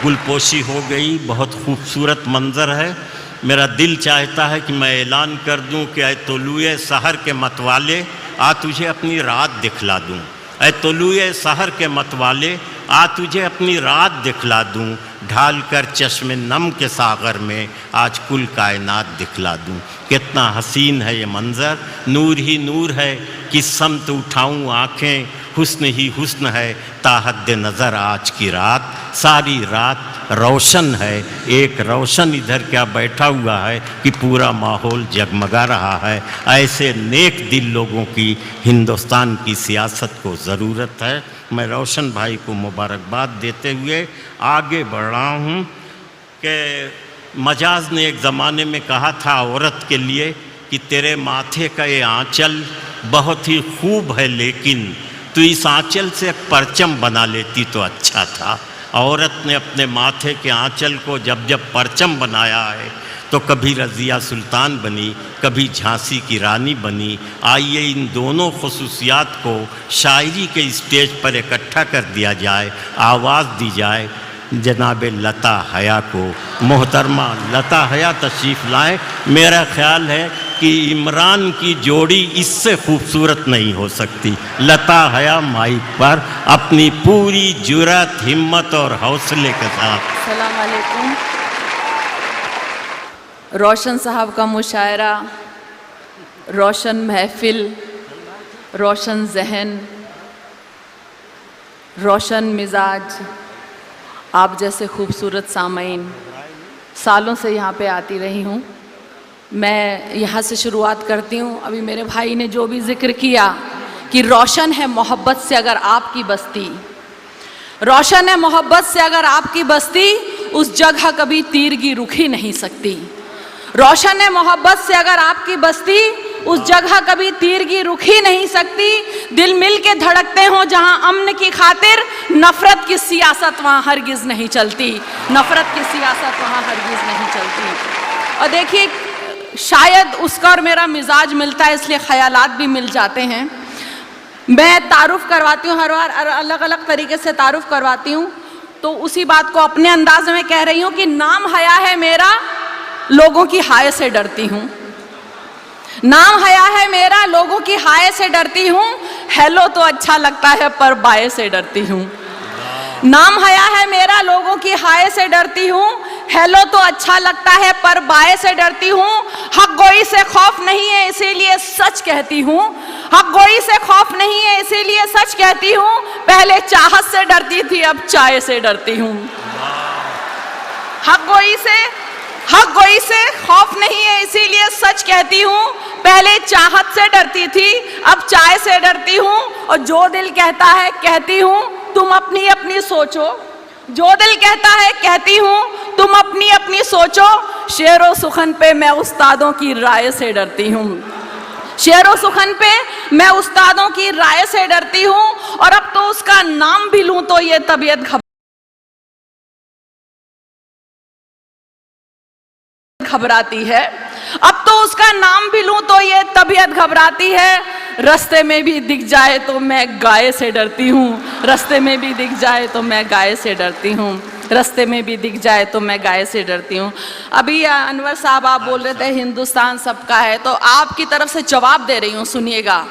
गुलपोशी हो गई, बहुत खूबसूरत मंज़र है। मेरा दिल चाहता है कि मैं ऐलान कर दूं कि ऐ तोलुए सहर के मतवाले, आ तुझे अपनी रात दिखला दूं। ऐ तोलुए सहर के मतवाले, आ तुझे अपनी रात दिखला दूं। ढाल कर चश्मे नम के सागर में आज कुल कायनात दिखला दूं। कितना हसीन है ये मंज़र, नूर ही नूर है कि समत उठाऊं आँखें, हुस्न ही हुस्न है ताहद्द नज़र आज की रात। सारी रात रोशन है, एक रोशन इधर क्या बैठा हुआ है कि पूरा माहौल जगमगा रहा है। ऐसे नेक दिल लोगों की हिंदुस्तान की सियासत को ज़रूरत है। मैं रोशन भाई को मुबारकबाद देते हुए आगे बढ़ रहा हूँ कि मजाज ने एक ज़माने में कहा था औरत के लिए कि तेरे माथे का ये आँचल बहुत ही खूब है, लेकिन तू इस आँचल से एक परचम बना लेती तो अच्छा था। औरत ने अपने माथे के आँचल को जब जब परचम बनाया है तो कभी रज़िया सुल्तान बनी, कभी झांसी की रानी बनी। आइए इन दोनों खुसूसियात को शायरी के स्टेज पर इकट्ठा कर दिया जाए, आवाज़ दी जाए जनाब लता हया को। मोहतरमा लता हया तशरीफ़ लाएँ। मेरा ख्याल है कि इमरान की जोड़ी इससे खूबसूरत नहीं हो सकती। लता हया माइक पर अपनी पूरी जुर्रत, हिम्मत और हौसले के साथ। अस्सलाम वालेकुम। रोशन साहब का मुशायरा, रोशन महफिल, रोशन जहन, रोशन मिजाज, आप जैसे खूबसूरत सामईन, सालों से यहाँ पे आती रही हूँ। मैं यहाँ से शुरुआत करती हूँ। अभी मेरे भाई ने जो भी जिक्र किया कि रोशन है मोहब्बत से अगर आपकी बस्ती, रोशन है मोहब्बत से अगर आपकी बस्ती, उस जगह कभी तीरगी रुक ही नहीं सकती। रोशन है मोहब्बत से अगर आपकी बस्ती, उस जगह कभी तीरगी रुक ही नहीं सकती। दिल मिल के धड़कते हों जहाँ अमन की खातिर, नफ़रत की सियासत वहाँ हरगिज़ नहीं चलती। नफ़रत की सियासत वहाँ हरगिज़ नहीं चलती। और देखिए, शायद उसका और मेरा मिजाज मिलता है, इसलिए ख़यालात भी मिल जाते हैं। मैं तारुफ़ करवाती हूँ, हर बार अलग अलग तरीके से तारुफ़ करवाती हूँ, तो उसी बात को अपने अंदाज में कह रही हूँ कि नाम हया है मेरा, लोगों की हाय से डरती हूँ। नाम हया है मेरा, लोगों की हाय से डरती हूँ। हेलो तो अच्छा लगता है पर बाय से डरती हूँ। नाम हया है मेरा, लोगों की हाय से डरती हूँ। हेलो तो अच्छा लगता है पर बाय से डरती हूँ। हक गोई से खौफ नहीं है इसीलिए सच कहती हूँ। हक गोई से खौफ नहीं है इसीलिए सच कहती हूँ। पहले चाहत से डरती थी, अब चाय से डरती हूँ। हक गोई से खौफ नहीं है इसीलिए सच कहती हूँ। पहले चाहत से डरती थी, अब चाय से डरती हूँ। और जो दिल कहता है कहती हूँ, तुम अपनी अपनी सोचो। जो दिल कहता है कहती हूँ, तुम अपनी अपनी सोचो। शेरो सुखन पे मैं उस्तादों की राय से डरती हूँ। शेरो सुखन पे मैं उस्तादों की राय से डरती हूँ। और अब तो उसका नाम भी लूँ तो ये तबीयत घबराती है। अब तो उसका नाम भी लूं तो ये तबीयत घबराती है। रास्ते में भी दिख जाए तो मैं गाय से डरती हूँ। रास्ते में भी दिख जाए तो मैं गाय से डरती हूँ। रास्ते में भी दिख जाए तो मैं गाय से डरती हूँ। अभी अनवर साहब आप बोल रहे थे हिंदुस्तान सबका है, तो आपकी तरफ से जवाब दे रही हूँ, सुनिएगा।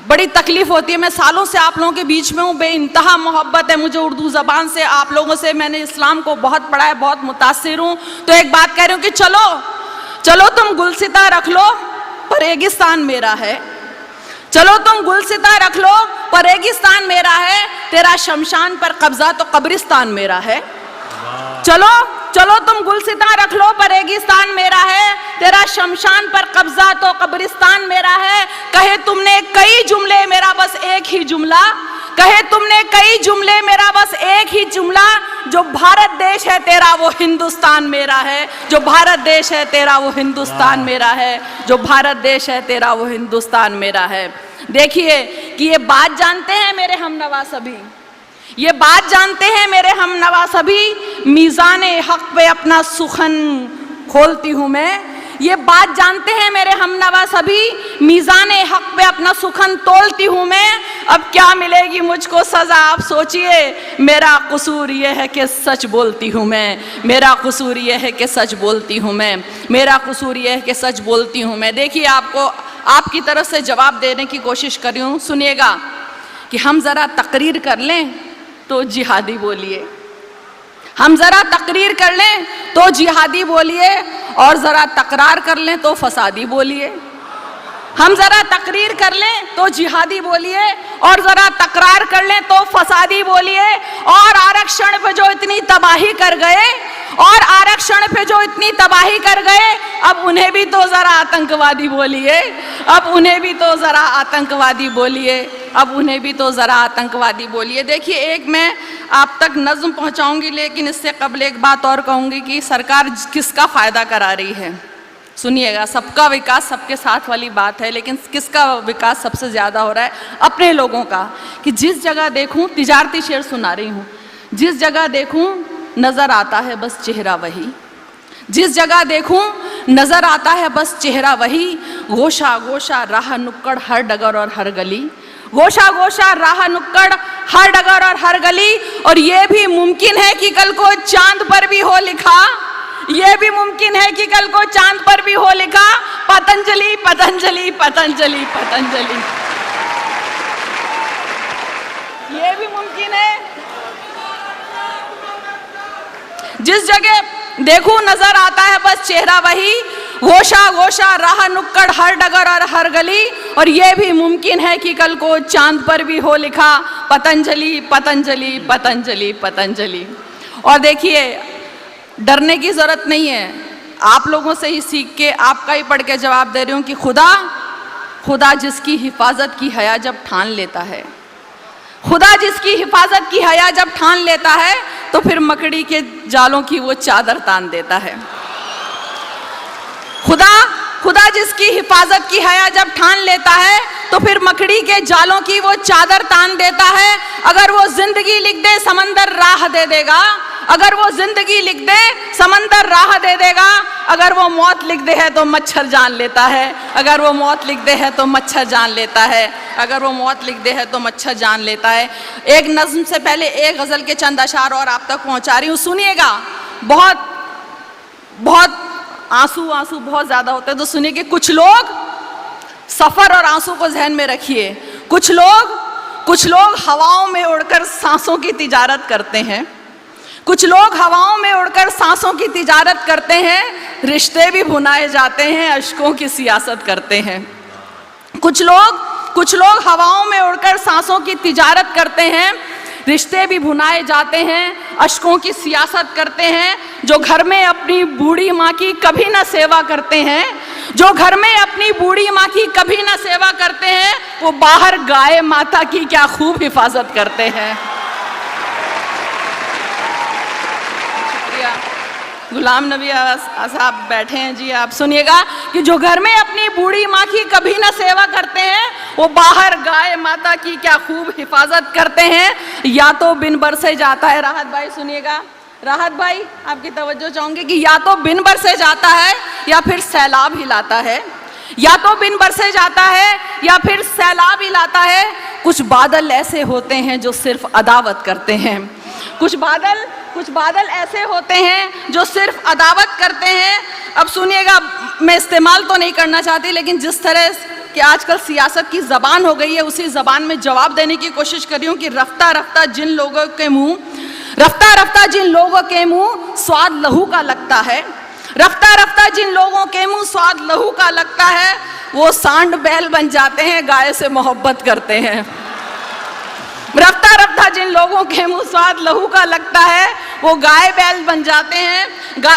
बड़ी तकलीफ़ होती है, मैं सालों से आप लोगों के बीच में हूँ, बेइंतहा मोहब्बत है मुझे उर्दू ज़बान से। आप लोगों से मैंने इस्लाम को बहुत पढ़ा है, बहुत मुतासिर हूँ। तो एक बात कह रही हूँ कि चलो तुम गुलसिता रख लो पर रेगिस्तान मेरा है। चलो तुम गुलसिता रख लो पर रेगिस्तान मेरा है। तेरा शमशान पर कब्जा तो कब्रिस्तान मेरा है। चलो तुम गुलसिता रख लो पर रेगिस्तान मेरा है। तेरा शमशान पर कब्जा तो कब्रिस्तान मेरा है। कहे तुमने कई जुमले मेरा बस एक ही जुमला। कहे तुमने कई जुमले मेरा बस एक ही जुमला। जो भारत देश है तेरा वो हिंदुस्तान मेरा है। जो भारत देश है तेरा वो हिंदुस्तान मेरा है। जो भारत देश है तेरा वो हिंदुस्तान मेरा है। देखिए कि ये बात जानते हैं मेरे हमनवा सभी, ये बात जानते हैं मेरे हमनवा सभी। मीज़ाने हक पे अपना सुखन खोलती हूँ मैं। ये बात जानते हैं मेरे हमनवा सभी, मीज़ाने हक पे अपना सुखन तोलती हूँ मैं, अब क्या मिलेगी मुझको सजा आप सोचिए, मेरा कसूर ये है कि सच बोलती हूँ मैं, मेरा कसूर ये है कि सच बोलती हूँ मैं, मेरा कसूर ये है कि सच बोलती हूँ मैं। देखिए, आपको आपकी तरफ से जवाब देने की कोशिश कर रही हूँ, सुनिएगा कि हम ज़रा तकरीर कर लें तो जिहादी बोलिए, हम ज़रा तकरीर कर लें तो जिहादी बोलिए, और ज़रा तकरार कर लें तो फसादी बोलिए। हम ज़रा तकरीर कर लें तो जिहादी बोलिए, और ज़रा तकरार कर लें तो फसादी बोलिए। और आरक्षण पे जो इतनी तबाही कर गए, और आरक्षण पे जो इतनी तबाही कर गए, अब उन्हें भी तो ज़रा आतंकवादी बोलिए, अब उन्हें भी तो ज़रा आतंकवादी बोलिए, अब उन्हें भी तो ज़रा आतंकवादी बोलिए। देखिए, एक मैं आप तक नज़्म पहुंचाऊंगी, लेकिन इससे कबल एक बात और कहूंगी कि सरकार किसका फ़ायदा करा रही है। सुनिएगा, सबका विकास सबके साथ वाली बात है, लेकिन किसका विकास सबसे ज़्यादा हो रहा है? अपने लोगों का। कि जिस जगह देखूं, तिजारती शेर सुना रही हूँ, जिस जगह देखूं नज़र आता है बस चेहरा वही, जिस जगह देखूं नज़र आता है बस चेहरा वही, गोशा गोशा राह नुक्कड़ हर डगर और हर गली, गोशा गोशा राह नुक्कड़ हर डगर और हर गली। और ये भी मुमकिन है कि कल को चांद पर भी हो लिखा, ये भी मुमकिन है कि कल को चांद पर भी हो लिखा, पतंजलि पतंजलि पतंजलि पतंजलि। ये भी मुमकिन है। जिस जगह देखूं नजर आता है बस चेहरा वही, गोशा गोशा राह नुक्कड़ हर डगर और हर गली। और ये भी मुमकिन है कि कल को चांद पर भी हो लिखा, पतंजलि पतंजलि पतंजलि पतंजलि। और देखिए, डरने की जरूरत नहीं है, आप लोगों से ही सीख के, आपका ही पढ़ के जवाब दे रही हूँ कि खुदा जिसकी हिफाजत की हया जब ठान लेता है, खुदा जिसकी हिफाजत की हया जब ठान लेता है, तो फिर मकड़ी के जालों की वो चादर तान देता है। खुदा जिसकी हिफाजत की हया जब ठान लेता है, तो फिर मकड़ी के जालों की वो चादर तान देता है। अगर वो जिंदगी लिख दे समंदर राह दे देगा, अगर वो जिंदगी लिख दे समंदर राह दे देगा, अगर वो मौत लिख दे है तो मच्छर जान लेता है, अगर वो मौत लिख दे है तो मच्छर जान लेता है, अगर वो मौत लिख दे है तो मच्छर जान लेता है। एक नज्म से पहले एक गज़ल के चंद अशार और आप तक पहुंचा रही हूँ, सुनिएगा। बहुत आंसू बहुत ज़्यादा होते हैं, तो सुनिए कि कुछ लोग, सफ़र और आंसू को जहन में रखिए, कुछ लोग हवाओं में उड़कर सांसों की तिजारत करते हैं, कुछ लोग हवाओं में उड़कर सांसों की तिजारत करते हैं, रिश्ते भी भुनाए जाते हैं, अश्कों की सियासत करते हैं। कुछ लोग हवाओं में उड़कर सांसों की तिजारत करते हैं, रिश्ते भी भुनाए जाते हैं, अश्कों की सियासत करते हैं। जो घर में अपनी बूढ़ी माँ की कभी ना सेवा करते हैं, जो घर में अपनी बूढ़ी माँ की कभी ना सेवा करते हैं, वो बाहर गाय माता की क्या खूब हिफाजत करते हैं। गुलाम नबी साहब बैठे हैं जी, आप सुनिएगा कि जो घर में अपनी बूढ़ी माँ की कभी ना सेवा करते हैं, वो बाहर गाय माता की क्या खूब हिफाजत करते हैं। या तो बिन बरसे जाता है, राहत भाई सुनिएगा, राहत भाई आपकी तवज्जो चाहूंगी कि या तो बिन बरसे जाता है या फिर सैलाब ही लाता है, या तो बिन बरसे जाता है या फिर सैलाब ही लाता है। कुछ बादल ऐसे होते हैं जो सिर्फ अदावत करते हैं, कुछ बादल ऐसे होते हैं जो सिर्फ अदावत करते हैं। अब सुनिएगा, मैं इस्तेमाल तो नहीं करना चाहती, लेकिन जिस तरह कि आजकल सियासत की ज़बान हो गई है, उसी ज़बान में जवाब देने की कोशिश कर रही हूँ कि रफ्ता रफ्ता जिन लोगों के मुंह स्वाद लहू का लगता है, रफ्ता रफ्ता जिन लोगों के मुंह स्वाद लहू का लगता है, वो सांड बैल बन जाते हैं, गाय से मोहब्बत करते हैं। रफ्ता रफ्ता जिन लोगों के मुंह स्वाद लहू का लगता है, वो गाय बैल बन जाते हैं,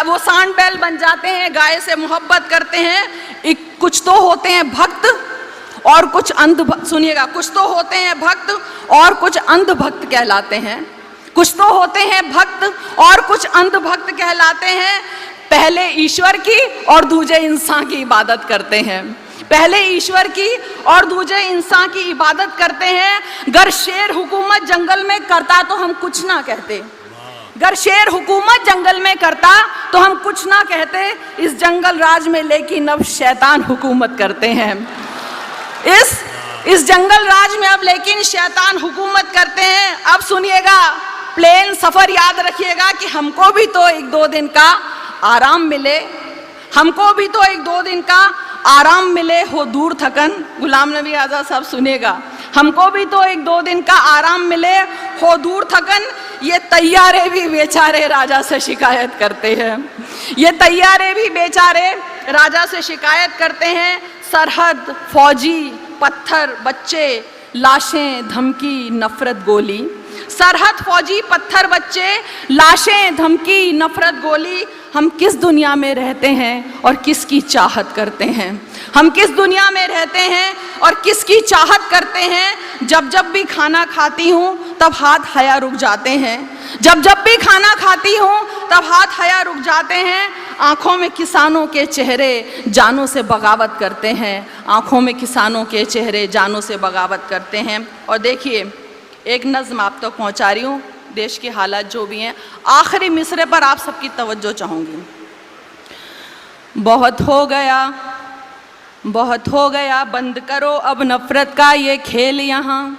वो सांड बैल बन जाते हैं, गाय से मोहब्बत करते हैं। कुछ तो होते हैं भक्त और कुछ अंध, सुनिएगा, कुछ तो होते हैं भक्त और कुछ अंध भक्त कहलाते हैं, कुछ तो होते हैं भक्त और कुछ अंध भक्त कहलाते हैं। पहले ईश्वर की और दूसरे इंसान की इबादत करते हैं, पहले ईश्वर की और दूसरे इंसान की इबादत करते हैं। गर शेर हुकूमत जंगल में करता तो हम कुछ ना कहते, अगर शेर हुकूमत जंगल में करता तो हम कुछ ना कहते इस जंगल राज में, लेकिन अब शैतान हुकूमत करते हैं। इस जंगल राज में अब लेकिन शैतान हुकूमत करते हैं। अब सुनिएगा, प्लेन सफर याद रखिएगा कि हमको भी तो 1-2 दिन का आराम मिले, हमको भी तो 1-2 दिन का आराम मिले, हो दूर थकन। गुलाम नबी आज़ाद साहब सुनेगा, हमको भी तो 1-2 दिन का आराम मिले, हो दूर थकन। ये तैयारे भी बेचारे राजा से शिकायत करते हैं, ये तैयारे भी बेचारे राजा से शिकायत करते हैं। सरहद, फौजी, पत्थर, बच्चे, लाशें, धमकी, नफरत, गोली। सरहद, फौजी, पत्थर, बच्चे, लाशें, धमकी, नफरत, गोली। हम किस दुनिया में रहते हैं और किसकी चाहत करते हैं? हम किस दुनिया में रहते हैं और किसकी चाहत करते हैं? जब जब भी खाना खाती हूँ तब हाथ हया रुक जाते हैं, जब जब भी खाना खाती हूँ तब हाथ हया रुक जाते हैं। आँखों में किसानों के चेहरे जानों से बगावत करते हैं, आँखों में किसानों के चेहरे जानों से बगावत करते हैं। और देखिए, एक नज़्म आप तक पहुँचा रही हूँ, देश के हालात जो भी हैं। आखिरी मिसरे पर आप सबकी तवज्जो चाहूँगी। बहुत हो गया, बहुत हो गया, बंद करो अब नफ़रत का ये खेल यहाँ।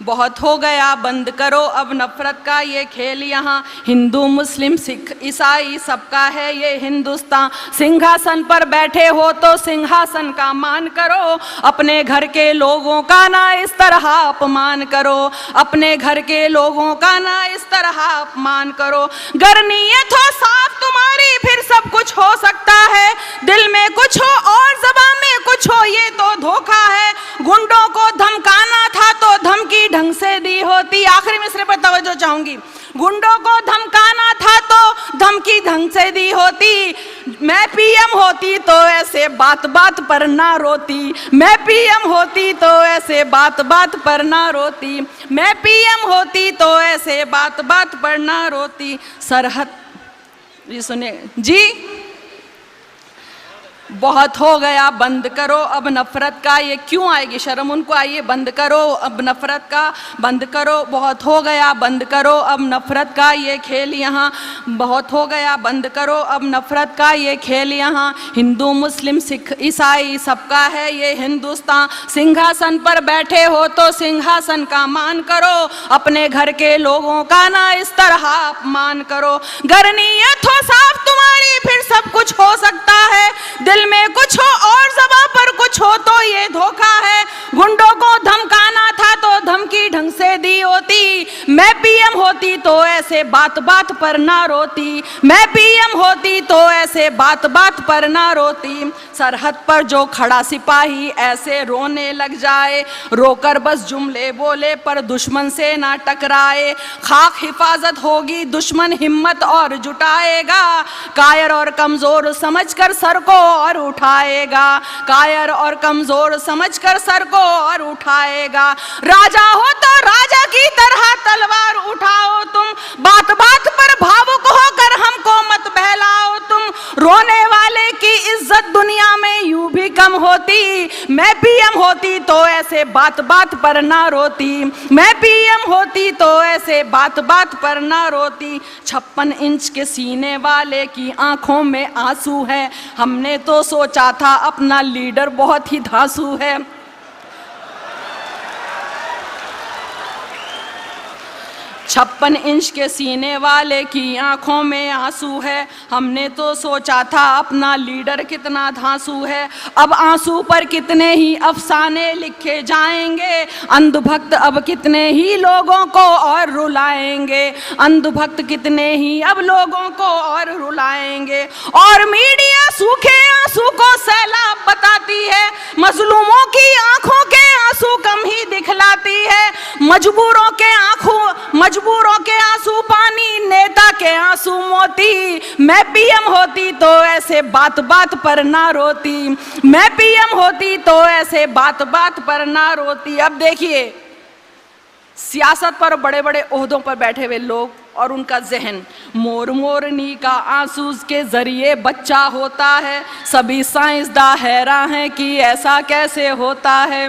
बहुत हो गया, बंद करो अब नफ़रत का ये खेल यहाँ। हिंदू, मुस्लिम, सिख, ईसाई सबका है ये हिंदुस्तान। सिंहासन पर बैठे हो तो सिंहासन का मान करो, अपने घर के लोगों का ना इस तरह अपमान करो, अपने घर के लोगों का ना इस तरह अपमान करो। गर नीयत हो साफ तुम्हारी फिर सब कुछ हो सकता है, दिल में कुछ हो और ज़बान में कुछ हो ये तो धोखा है। गुंडों को धमकाना था तो धमकी ढंग से दी होती। आखिरी मिसरे पर तवज्जो चाहूंगी। गुंडों को धमकाना था तो धमकी ढंग से दी होती। मैं पीएम होती तो ऐसे बात बात पर ना रोती, मैं पीएम होती तो ऐसे बात बात पर ना रोती, मैं पीएम होती तो ऐसे बात बात पर ना रोती। सरहद, जी सुने जी, बहुत हो गया, बंद करो अब नफ़रत का। ये क्यों आएगी शर्म उनको? आइए, बंद करो अब नफ़रत का, बंद करो। बहुत हो गया, बंद करो अब नफ़रत का ये खेल यहाँ। बहुत हो गया, बंद करो अब नफ़रत का ये खेल यहाँ। हिंदू, मुस्लिम, सिख, ईसाई सबका है ये हिंदुस्तान। सिंहासन पर बैठे हो तो सिंहासन का मान करो, अपने घर के लोगों का ना इस तरह अपमान करो। गर नीयत हो साफ तुम्हारी फिर सब कुछ हो सकता है, दिल में कुछ हो और ज़बां पर कुछ हो तो ये धोखा है। गुंडों को धमकाना था तो धमकी ढंग से दी होती, मैं पीएम होती तो ऐसे बात बात पर ना रोती, मैं पीएम होती तो ऐसे बात बात पर ना रोती। सरहद पर जो खड़ा सिपाही ऐसे रोने लग जाए, रोकर बस जुमले बोले पर दुश्मन से ना टकराए। खाक हिफाजत होगी, दुश्मन हिम्मत और जुटाएगा, कायर और कमज़ोर समझकर सर को और उठाएगा, कायर और कमज़ोर समझकर सर को और उठाएगा। राजा हो तो राजा की तरह तलवार उठाओ तुम, बात बात पर भावुक होकर हमको मत बहलाओ तुम। रोने वाले की इज्जत दुनिया में यूं भी कम होती, मैं पीएम होती तो ऐसे बात बात पर ना रोती, मैं पीएम होती तो ऐसे बात बात पर ना रोती। 56 इंच के सीने वाले की आंखों में आंसू है, हमने तो सोचा था अपना लीडर बहुत ही धांसू है। 56 इंच के सीने वाले की आंखों में आंसू है, हमने तो सोचा था अपना लीडर कितना धांसू है। अब आंसू पर कितने ही अफसाने लिखे जाएंगे, अंधभक्त अब कितने ही लोगों को और रुलाएंगे, अंधभक्त कितने ही अब लोगों को और रुलाएंगे। और मीडिया सूखे आंसू को सैलाब बताती है, मजलूमों की आंखों के आंसू कम ही दिखलाती है। मजबूरों के आंसू पानी, नेता के आंसू मोती। मैं पीएम होती तो ऐसे बात बात पर ना रोती, मैं पीएम होती तो ऐसे बात बात पर ना रोती। अब देखिए, सियासत पर बड़े बड़े ओहदों पर बैठे हुए लोग और उनका जहन, मोर मोरनी का आंसू के जरिए बच्चा होता है, सभी साइंसदान हैरान हैं कि ऐसा कैसे होता है।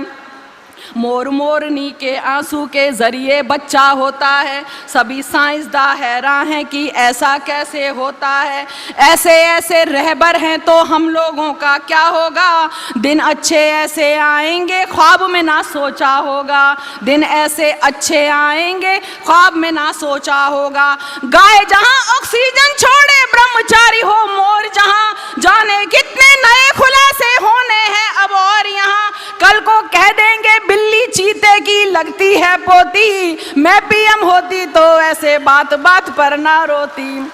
मोर मोरनी के आंसू के जरिए बच्चा होता है। सभी साइंसदां हैरान हैं कि ऐसा कैसे होता है। ऐसे ऐसे रहबर हैं तो हम लोगों का क्या होगा। दिन अच्छे ऐसे आएंगे ख्वाब में ना सोचा होगा। दिन ऐसे अच्छे आएंगे ख्वाब में ना सोचा होगा। गाय जहां ऑक्सीजन छोड़े ब्रह्मचारी हो मोर जहां, जाने कितने नए खुलासे होने हैं अब और यहाँ। कल को कह देंगे बिल्ली चीते की लगती है पोती। मैं पीएम होती तो ऐसे बात बात पर ना रोती।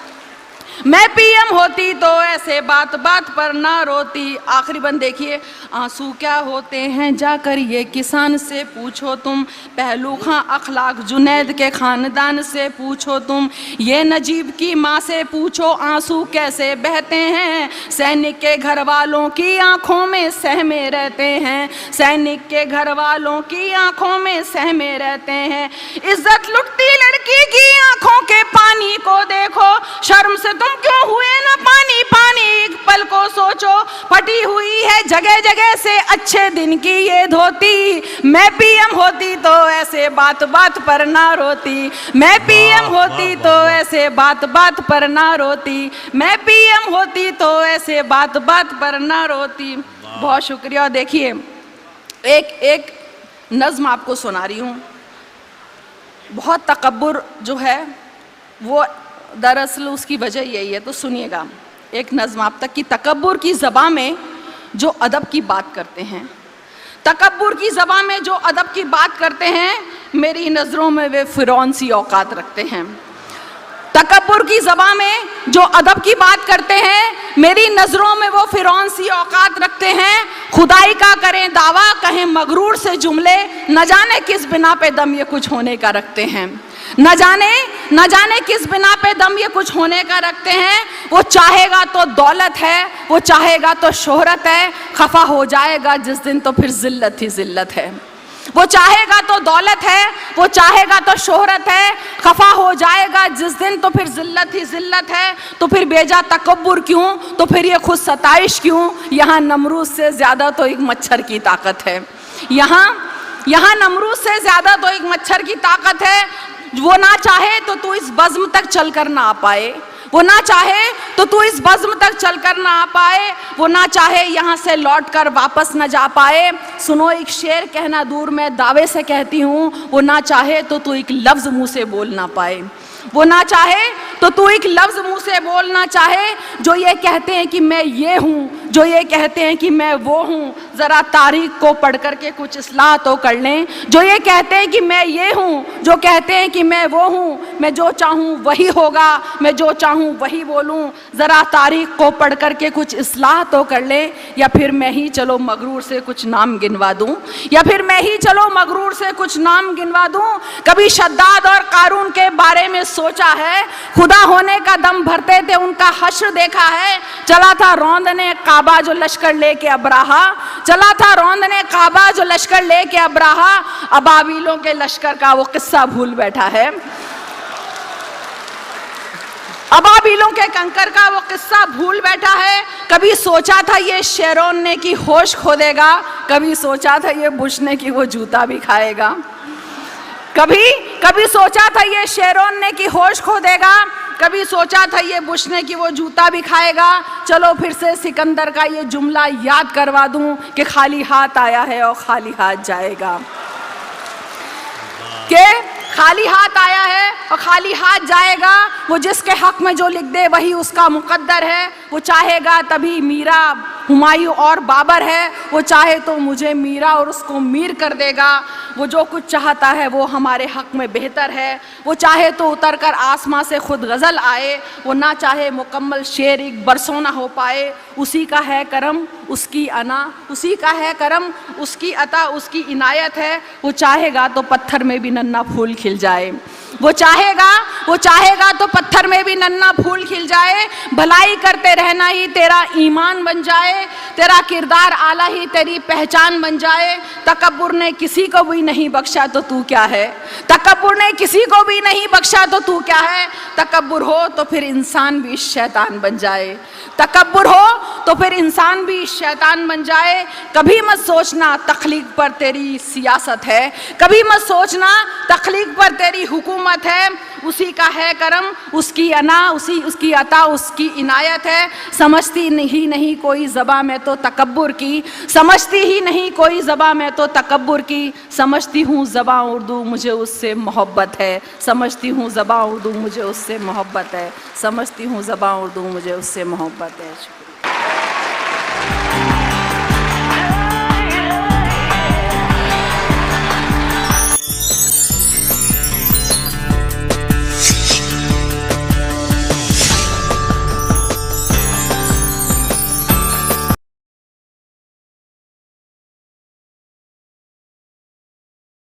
मैं पीएम होती तो ऐसे बात बात पर ना रोती। आखिरी बंद देखिए। आंसू क्या होते हैं जाकर ये किसान से पूछो तुम। पहलू खां अखलाक जुनैद के खानदान से पूछो तुम। ये नजीब की माँ से पूछो आंसू कैसे बहते हैं। सैनिक के घर वालों की आंखों में सहमे रहते हैं। सैनिक के घर वालों की आंखों में सहमे रहते हैं। इज्जत लुटती लड़की की आंखों के पानी को देखो। शर्म से तुम क्यों हुए ना पानी पानी, एक पल को सोचो। फटी हुई है जगह जगह से अच्छे दिन की ये धोती। मैं पीएम होती तो ऐसे बात बात पर ना रोती। मैं पीएम होती तो ऐसे बात बात पर ना रोती। मैं पीएम होती तो ऐसे बात बात पर ना रोती। बहुत शुक्रिया। देखिए एक नज्म आपको सुना रही हूँ। बहुत तकब्बुर जो है वो दरअसल उसकी वजह यही है, तो सुनिएगा। एक नज़्म आप तक कि तकब्बुर की ज़बां में जो अदब की बात करते हैं, तकब्बुर की ज़बां में जो अदब की बात करते हैं, मेरी नज़रों में वे फ़िरौन सी औकात रखते हैं। तकब्बुर की ज़बां में जो अदब की बात करते हैं, मेरी नज़रों में वो फ़िरौन सी औकात रखते हैं। खुदाई का करें दावा कहें मगरूर से जुमले, न जाने किस बिना पे दम ये कुछ होने का रखते हैं। न जाने किस बिना पे दम ये कुछ होने का रखते हैं। वो चाहेगा तो दौलत है, वो चाहेगा तो शोहरत है। खफा हो जाएगा जिस दिन तो फिर जिल्लत ही जिल्लत है। वो चाहेगा तो दौलत है, वो चाहेगा तो शोहरत है। खफा हो जाएगा जिस दिन तो फिर जिल्लत ही जिल्लत है। तो फिर बेजा तकब्बुर क्यों, तो फिर ये खुद सताइश क्यों। यहाँ नमरूद से ज़्यादा तो एक मच्छर की ताकत है। यहाँ नमरूद से ज़्यादा तो एक मच्छर की ताकत है। वो ना चाहे तो तू इस बज़्म तक चलकर ना आ पाए। वो ना चाहे तो तू इस बज़्म तक चलकर ना आ पाए। वो ना चाहे यहाँ से लौटकर वापस न जा पाए। सुनो एक शेर कहना दूर मैं दावे से कहती हूँ। वो ना चाहे तो तू एक लफ्ज़ मुँह से बोल ना पाए। वो ना चाहे तो तू एक लफ्ज़ मुँह से बोलना चाहे। जो ये कहते हैं कि मैं ये हूँ, जो ये कहते हैं कि मैं वो हूँ, ज़रा तारीख को पढ़ करके कुछ इस्लाह तो कर लें। जो ये कहते हैं कि मैं ये हूँ, जो कहते हैं कि मैं वो हूँ, मैं जो चाहूँ वही होगा, मैं जो चाहूँ वही बोलूँ। ज़रा तारीख को पढ़ करके कुछ इस्लाह तो कर लें। या फिर मैं ही चलो मगरूर से कुछ नाम गिनवा दूँ, या फिर मैं ही चलो मगरूर से कुछ नाम गिनवा दूँ। कभी शद्दाद और कारून के बारे में सोचा है। खुदा होने का दम भरते थे उनका हश्र देखा है। चला था रौंदने काबा जो लश्कर लेके अब्राहा, चला था रौंदने काबा जो लश्कर लेके अब्राहा। अबाबीलों के लश्कर का वो किस्सा भूल बैठा है। अबाबीलों के कंकर का वो किस्सा भूल बैठा है। कभी सोचा था ये शेरोन ने कि होश खो देगा, कभी सोचा था ये बुश ने कि वो जूता भी खाएगा। कभी सोचा था ये शेरोन ने कि होश खो देगा, कभी सोचा था ये बुश ने कि वो जूता भी खाएगा। चलो फिर से सिकंदर का ये जुमला याद करवा दूं कि खाली हाथ आया है और खाली हाथ जाएगा। के खाली हाथ आया है और खाली हाथ जाएगा। वो जिसके हक में जो लिख दे वही उसका मुकद्दर है। वो चाहेगा तभी मीरा, हुमायूं और बाबर है। वो चाहे तो मुझे मीरा और उसको मीर कर देगा। वो जो कुछ चाहता है वो हमारे हक में बेहतर है। वो चाहे तो उतर कर आसमां से खुद गज़ल आए। वो ना चाहे मुकम्मल शेर एक बरसों ना हो पाए। उसी का है करम उसकी अना, उसी का है करम उसकी अता, उसकी इनायत है। वो चाहेगा तो पत्थर में भी नन्हा फूल खिल जाए। वो चाहेगा तो पत्थर में भी नन्हा फूल खिल जाए। भलाई करते रहना ही तेरा ईमान बन जाए। तेरा किरदार आला ही तेरी पहचान बन जाए। तकब्बुर ने किसी को भी नहीं बख्शा तो तू क्या है, तकब्बुर ने किसी को भी नहीं बख्शा तो तू क्या है। तकब्बुर हो तो फिर इंसान भी शैतान बन जाए, तकब्बुर हो तो फिर इंसान भी शैतान बन जाए। कभी मत सोचना तख्लीक पर तेरी सियासत है, कभी मत सोचना तख्लीक पर तेरी हुकूमत है। उसी का है करम, उसकी अना, उसकी अता, उसकी इनायत है। समझती नहीं कोई ज़बां में तो तकब्बुर की, समझती ही नहीं कोई ज़बां में तो तकब्बुर की। समझती हूँ ज़बां उर्दू मुझे उससे मोहब्बत है, समझती हूँ ज़बां उर्दू मुझे उससे मोहब्बत है, समझती हूँ ज़बां उर्दू मुझे उससे मोहब्बत है। शुक्रिया।